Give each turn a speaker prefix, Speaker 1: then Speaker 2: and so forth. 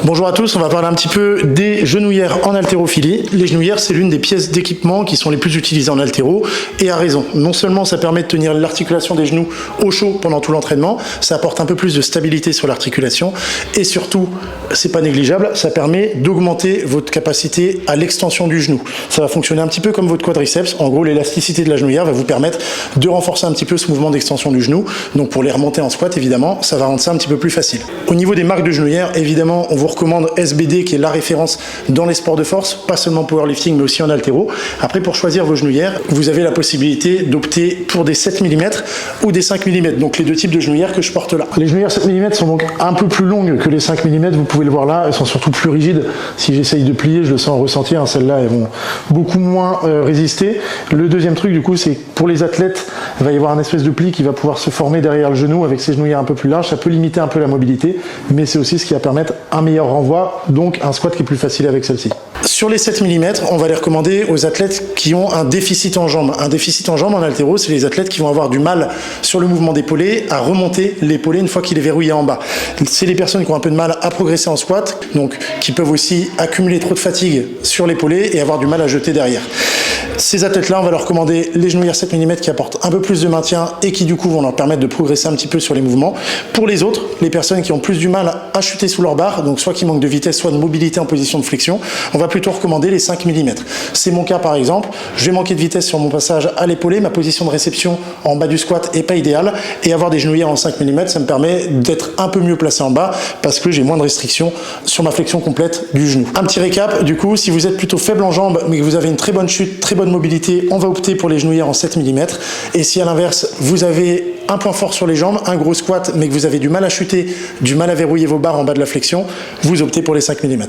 Speaker 1: Bonjour à tous, on va parler un petit peu des genouillères en haltérophilie. Les genouillères, c'est l'une des pièces d'équipement qui sont les plus utilisées en haltéro, et à raison. Non seulement ça permet de tenir l'articulation des genoux au chaud pendant tout l'entraînement, ça apporte un peu plus de stabilité sur l'articulation, et surtout, c'est pas négligeable, ça permet d'augmenter votre capacité à l'extension du genou. Ça va fonctionner un petit peu comme votre quadriceps. En gros, l'élasticité de la genouillère va vous permettre de renforcer un petit peu ce mouvement d'extension du genou. Donc pour les remonter en squat, évidemment, ça va rendre ça un petit peu plus facile. Au niveau des marques de genouillères, évidemment, on vous recommande SBD qui est la référence dans les sports de force, pas seulement powerlifting mais aussi en haltéro. Après, pour choisir vos genouillères, vous avez la possibilité d'opter pour des 7 mm ou des 5 mm, donc les deux types de genouillères que je porte là. Les genouillères 7 mm sont donc un peu plus longues que les 5 mm, vous pouvez le voir là, elles sont surtout plus rigides. Si j'essaye de plier, je le sens ressentir, hein, celles-là elles vont beaucoup moins résister. Le deuxième truc du coup, c'est pour les athlètes, il va y avoir un espèce de pli qui va pouvoir se former derrière le genou avec ces genouillères un peu plus larges, ça peut limiter un peu la mobilité, mais c'est aussi ce qui va permettre un meilleur renvoi, donc un squat qui est plus facile avec celle-ci. Sur les 7 mm, on va les recommander aux athlètes qui ont un déficit en jambes. Un déficit en jambes en haltéro, c'est les athlètes qui vont avoir du mal sur le mouvement d'épaulé à remonter l'épaulé une fois qu'il est verrouillé en bas. C'est les personnes qui ont un peu de mal à progresser en squat, donc qui peuvent aussi accumuler trop de fatigue sur l'épaulé et avoir du mal à jeter derrière. Ces athlètes-là, on va leur recommander les genouillères 7 mm qui apportent un peu plus de maintien et qui du coup vont leur permettre de progresser un petit peu sur les mouvements. Pour les autres, les personnes qui ont plus du mal à chuter sous leur barre, donc soit qui manquent de vitesse, soit de mobilité en position de flexion, on va plutôt recommander les 5 mm. C'est mon cas par exemple, je vais manquer de vitesse sur mon passage à l'épaulé, ma position de réception en bas du squat n'est pas idéale, et avoir des genouillères en 5 mm, ça me permet d'être un peu mieux placé en bas parce que j'ai moins de restrictions sur ma flexion complète du genou. Un petit récap, du coup, si vous êtes plutôt faible en jambes mais que vous avez une très bonne chute, très bonne mobilité, on va opter pour les genouillères en 7 mm. Et si à l'inverse, vous avez un point fort sur les jambes, un gros squat, mais que vous avez du mal à chuter, du mal à verrouiller vos barres en bas de la flexion, vous optez pour les 5 mm.